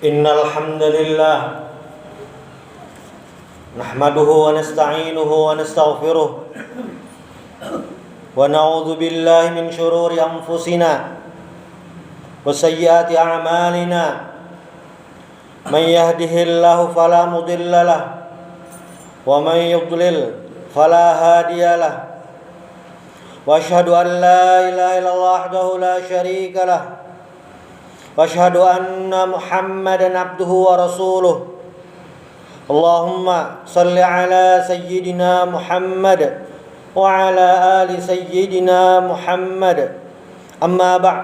Innal hamdalillah nahmaduhu wa nasta'inuhu wa nastaghfiruh wa na'udzu billahi min shururi anfusina wa sayyiati a'malina. Man yahdihillahu fala mudilla lahu wa man yudlil fala hadiya lahu. Wa asyhadu an la ilaha illallah wahdahu la syarika lahu wa asyhadu anna Muhammadan abduhu wa rasuluh. Allahumma salli ala sayyidina Muhammad wa ala ali sayyidina Muhammad. Amma ba'd,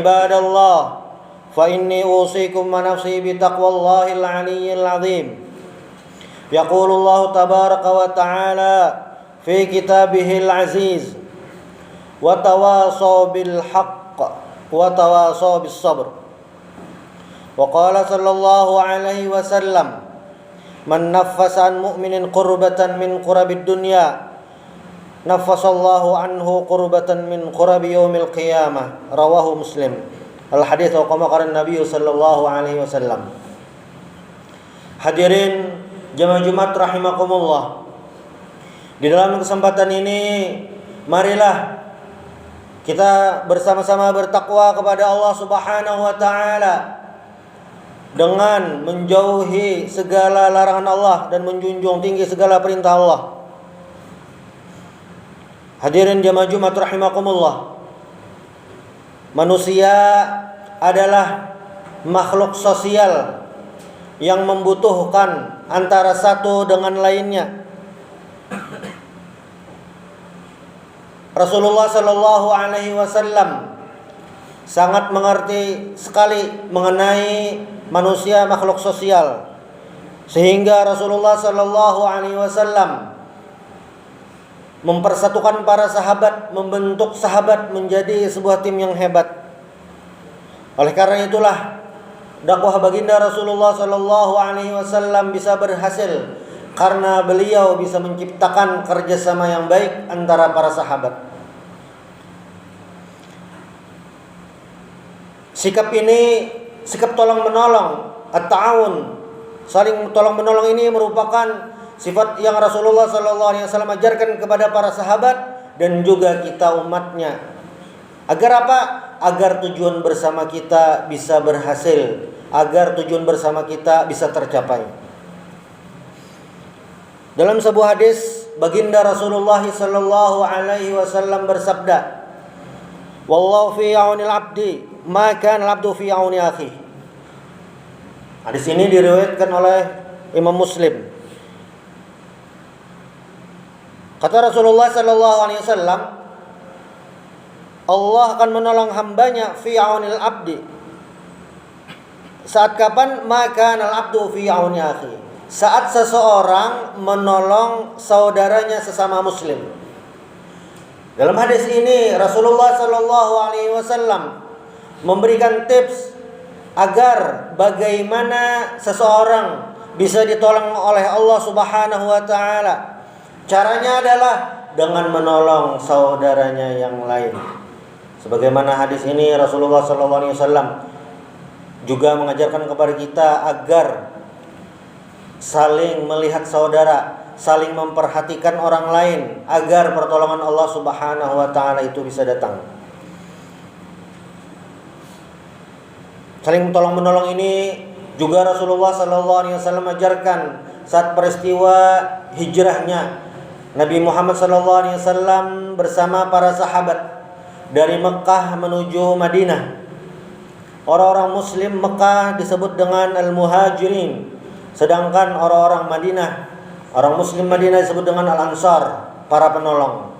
ibadallah, fa inni usikum wa nafsi bi taqwallahil aliyyil azim. Yaqulullahu tabaraka wa ta'ala fi kitabihil aziz, wa tawasaw bil haqq wa tawasaw bis sabr. Wa qala sallallahu alaihi wasallam, man naffasa an mu'minin qurbatan min qurabid dunya naffasallahu anhu qurbatan min qurabi yaumil qiyamah. Rawahu Muslim. Al hadits wa kama qala Nabi sallallahu alaihi wasallam. Hadirin jamaah Jumat rahimakumullah, di dalam kesempatan ini marilah kita bersama-sama bertakwa kepada Allah Subhanahu wa taala dengan menjauhi segala larangan Allah dan menjunjung tinggi segala perintah Allah. Hadirin jamaah Jumat rahimakumullah, manusia adalah makhluk sosial yang membutuhkan antara satu dengan lainnya. Rasulullah sallallahu alaihi wasallam sangat mengerti sekali mengenai manusia makhluk sosial, sehingga Rasulullah sallallahu alaihi wasallam mempersatukan para sahabat, membentuk sahabat menjadi sebuah tim yang hebat. Oleh karena itulah dakwah baginda Rasulullah sallallahu alaihi wasallam bisa berhasil karena beliau bisa menciptakan kerjasama yang baik antara para sahabat. Sikap ini, sikap tolong menolong, at-ta'awun, saling tolong menolong ini merupakan sifat yang Rasulullah sallallahu alaihi wasallam ajarkan kepada para sahabat dan juga kita umatnya. Agar apa? Agar tujuan bersama kita bisa berhasil, agar tujuan bersama kita bisa tercapai. Dalam sebuah hadis, baginda Rasulullah sallallahu alaihi wasallam bersabda, "Wallahu fi aunil abdi, ma kana al-abdu fi auni akhi." Hadis ini diriwayatkan oleh Imam Muslim. Kata Rasulullah sallallahu alaihi wasallam, Allah akan menolong hambanya fi aunil abdi. Saat kapan? Ma kana al-abdu fi auni akhi. Saat seseorang menolong saudaranya sesama muslim. Dalam hadis ini Rasulullah sallallahu alaihi wasallam memberikan tips agar bagaimana seseorang bisa ditolong oleh Allah Subhanahu wa taala. Caranya adalah dengan menolong saudaranya yang lain. Sebagaimana hadis ini Rasulullah sallallahu alaihi wasallam juga mengajarkan kepada kita agar saling melihat saudara, saling memperhatikan orang lain agar pertolongan Allah Subhanahu wa taala itu bisa datang. Saling tolong menolong ini juga Rasulullah sallallahu alaihi wasallam ajarkan saat peristiwa hijrahnya Nabi Muhammad sallallahu alaihi wasallam bersama para sahabat dari Mekah menuju Madinah. Orang-orang muslim Mekah disebut dengan al-muhajirin, sedangkan orang-orang Madinah, orang muslim Madinah disebut dengan al-ansar, para penolong.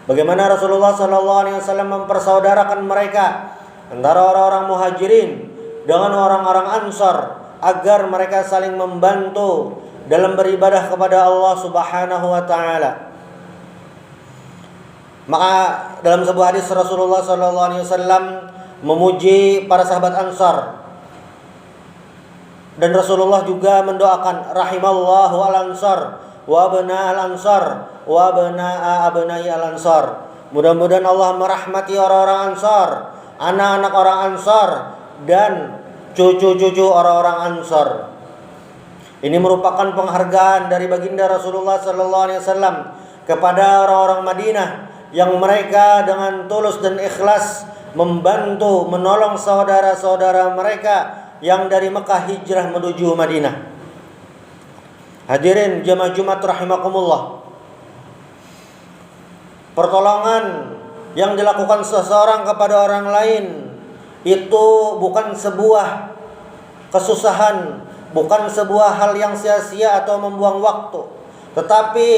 Bagaimana Rasulullah sallallahu alaihi wasallam mempersaudarakan mereka antara orang-orang muhajirin dengan orang-orang ansar agar mereka saling membantu dalam beribadah kepada Allah Subhanahu wa taala. Maka dalam sebuah hadis Rasulullah sallallahu alaihi wasallam memuji para sahabat Ansar, dan Rasulullah juga mendoakan rahimallahu al-ansar wa abna al-ansar wa abna abnai al-ansar. Mudah-mudahan Allah merahmati orang-orang Ansar, anak-anak orang Ansar, dan cucu-cucu orang-orang Ansar. Ini merupakan penghargaan dari baginda Rasulullah sallallahu alaihi wasallam kepada orang-orang Madinah yang mereka dengan tulus dan ikhlas membantu menolong saudara-saudara mereka yang dari Mekah hijrah menuju Madinah. Hadirin jamaah Jumat rahimakumullah. Pertolongan yang dilakukan seseorang kepada orang lain itu bukan sebuah kesusahan, bukan sebuah hal yang sia-sia atau membuang waktu, tetapi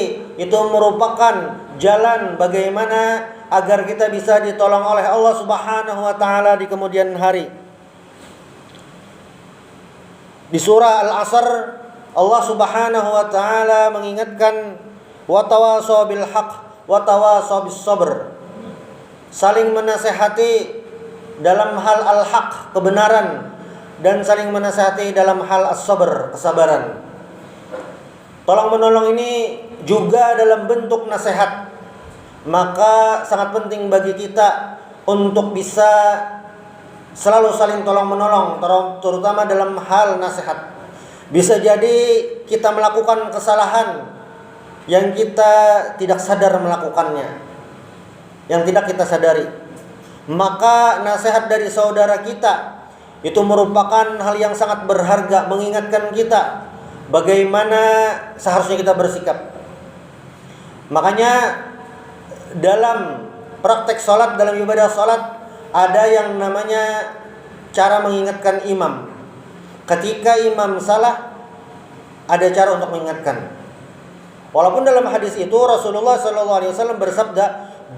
itu merupakan jalan bagaimana agar kita bisa ditolong oleh Allah Subhanahu wa taala di kemudian hari. Di surah Al-Asr Allah Subhanahu wa taala mengingatkan wa tawasaw bil haqq wa tawasaw bis sabr. Saling menasehati dalam hal al-haq, kebenaran, dan saling menasihati dalam hal as-sabr, kesabaran. Tolong menolong ini juga dalam bentuk nasihat. Maka sangat penting bagi kita untuk bisa selalu saling tolong menolong, terutama dalam hal nasihat. Bisa jadi kita melakukan kesalahan yang kita tidak sadar melakukannya, yang tidak kita sadari. Maka nasihat dari saudara kita itu merupakan hal yang sangat berharga, mengingatkan kita bagaimana seharusnya kita bersikap. Makanya dalam praktek sholat, dalam ibadah sholat, ada yang namanya cara mengingatkan imam. Ketika imam salah, ada cara untuk mengingatkan. Walaupun dalam hadis itu Rasulullah SAW bersabda,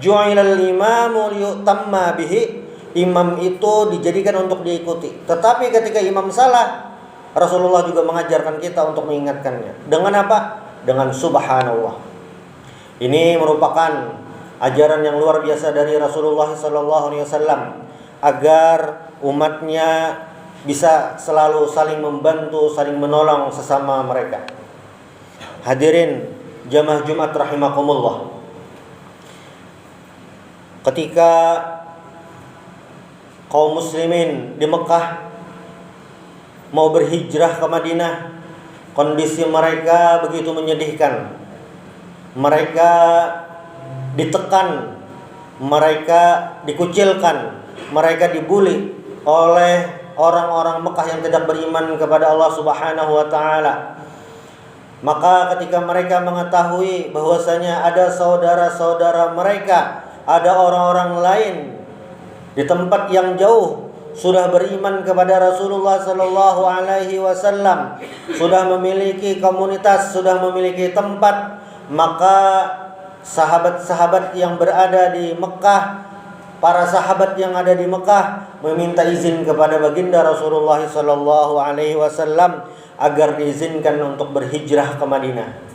"Ju'ilal imamu liyutamma bihi." Imam itu dijadikan untuk diikuti. Tetapi ketika imam salah, Rasulullah juga mengajarkan kita untuk mengingatkannya. Dengan apa? Dengan subhanallah. Ini merupakan ajaran yang luar biasa dari Rasulullah SAW agar umatnya bisa selalu saling membantu, saling menolong sesama mereka. Hadirin jamaah Jumat rahimakumullah. Ketika kaum muslimin di Mekah mau berhijrah ke Madinah, kondisi mereka begitu menyedihkan. Mereka ditekan, mereka dikucilkan, mereka dibuli oleh orang-orang Mekah yang tidak beriman kepada Allah Subhanahu wa taala. Maka ketika mereka mengetahui bahwasanya ada saudara-saudara mereka, ada orang-orang lain di tempat yang jauh sudah beriman kepada Rasulullah sallallahu alaihi wasallam, sudah memiliki komunitas, sudah memiliki tempat, maka sahabat-sahabat yang berada di Mekah, para sahabat yang ada di Mekah meminta izin kepada baginda Rasulullah sallallahu alaihi wasallam agar diizinkan untuk berhijrah ke Madinah.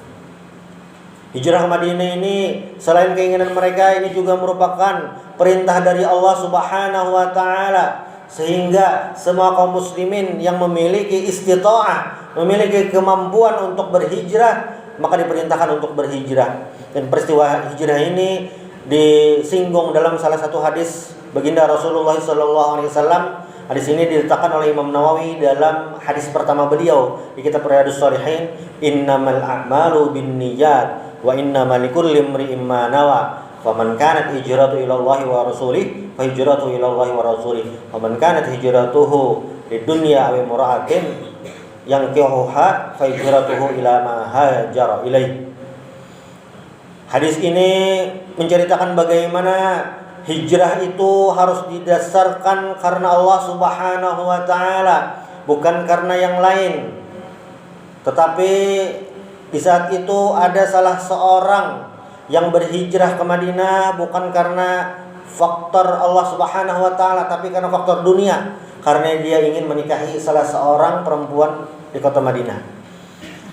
Hijrah ke Madinah ini selain keinginan mereka, ini juga merupakan perintah dari Allah Subhanahu wa taala, sehingga semua kaum muslimin yang memiliki istita'ah, memiliki kemampuan untuk berhijrah, maka diperintahkan untuk berhijrah. Dan peristiwa hijrah ini disinggung dalam salah satu hadis baginda Rasulullah SAW. Hadis ini diletakkan oleh Imam Nawawi dalam hadis pertama beliau di kitab Riyadhus Shalihin, innamal a'malu binniyat wa innamal likulli imri'in ma nawa. Faman kanat hijratu ila Allah wa rasulih fa hijratuhu ila Allah wa rasulih. Faman kanat hijratuhu lidunya aw imra'atin yankihuha fa hijratuhu ila ma hajara ilaih. Hadis ini menceritakan bagaimana hijrah itu harus didasarkan karena Allah Subhanahu wa taala, bukan karena yang lain. Tetapi di saat itu ada salah seorang yang berhijrah ke Madinah bukan karena faktor Allah Subhanahu wa taala, tapi karena faktor dunia, karena dia ingin menikahi salah seorang perempuan di kota Madinah.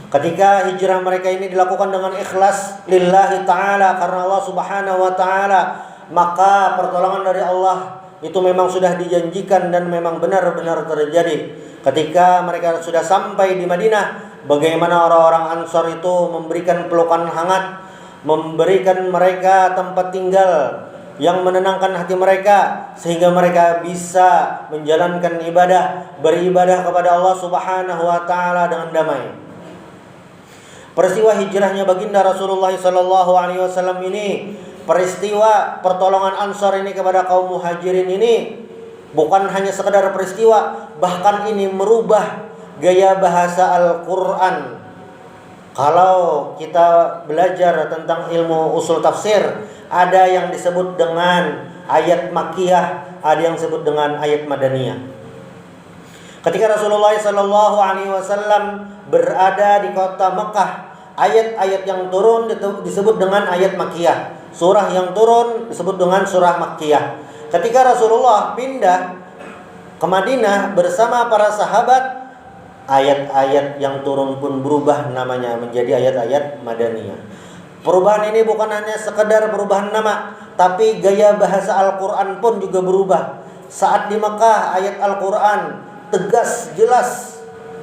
Ketika hijrah mereka ini dilakukan dengan ikhlas lillahi ta'ala, karena Allah Subhanahu wa ta'ala, maka pertolongan dari Allah itu memang sudah dijanjikan dan memang benar-benar terjadi. Ketika mereka sudah sampai di Madinah, bagaimana orang-orang Ansar itu memberikan pelukan hangat, memberikan mereka tempat tinggal yang menenangkan hati mereka sehingga mereka bisa menjalankan beribadah kepada Allah Subhanahu wa taala dengan damai. Peristiwa hijrahnya baginda Rasulullah sallallahu alaihi wasallam ini, peristiwa pertolongan Ansar ini kepada kaum Muhajirin ini bukan hanya sekedar peristiwa, bahkan ini merubah gaya bahasa Al-Qur'an. Kalau kita belajar tentang ilmu usul tafsir, ada yang disebut dengan ayat Makkiyah, ada yang disebut dengan ayat Madaniyah. Ketika Rasulullah sallallahu alaihi wasallam berada di kota Mekah, ayat-ayat yang turun disebut dengan ayat Makkiyah. Surah yang turun disebut dengan surah Makkiyah. Ketika Rasulullah pindah ke Madinah bersama para sahabat, ayat-ayat yang turun pun berubah namanya menjadi ayat-ayat Madaniyah. Perubahan ini bukan hanya sekedar perubahan nama, tapi gaya bahasa Al-Quran pun juga berubah. Saat di Mekah ayat Al-Quran tegas, jelas,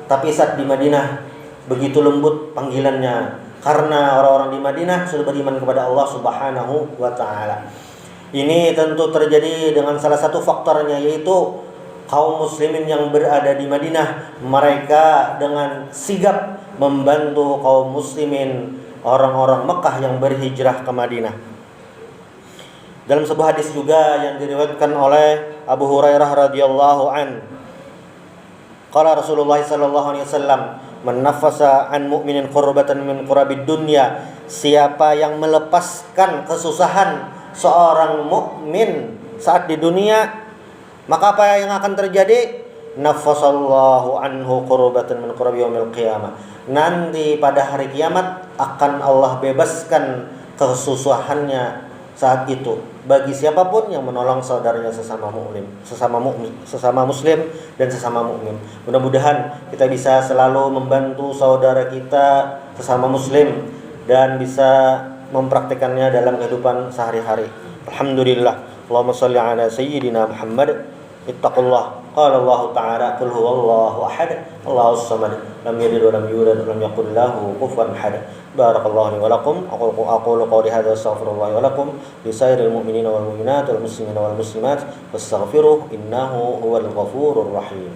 tapi saat di Madinah begitu lembut panggilannya, karena orang-orang di Madinah sudah beriman kepada Allah Subhanahu wa taala. Ini tentu terjadi dengan salah satu faktornya, yaitu kaum muslimin yang berada di Madinah, mereka dengan sigap membantu kaum muslimin orang-orang Mekah yang berhijrah ke Madinah. Dalam sebuah hadis juga yang diriwayatkan oleh Abu Hurairah radhiyallahu an, qala Rasulullah sallallahu alaihi wasallam, man nafasa an mu'minin qurbatan min qurabid dunya, siapa yang melepaskan kesusahan seorang mukmin saat di dunia, maka apa yang akan terjadi? Nafasallahu anhu qurbatan min qurabi yaumil qiyamah. Nanti pada hari kiamat akan Allah bebaskan kesusahannya saat itu bagi siapapun yang menolong saudaranya sesama muslim dan sesama mukmin. Mudah-mudahan kita bisa selalu membantu saudara kita sesama muslim dan bisa mempraktikannya dalam kehidupan sehari-hari. Alhamdulillah. Allahumma shalli ala sayyidina Muhammad. Ittaqullah. Qala Allah Ta'ala, qul huwallahu ahad, Allahus samad, lam yalid wa lam yulad wa lam yakul lahu kufuwan ahad. Barakallahu li wa lakum. Aqulu qawli hadza astaghfirullah wa lakum li sairil mu'minina wal mu'minat wal muslimina wal muslimat fastaghfiruh innahu huwal ghafurur rahim.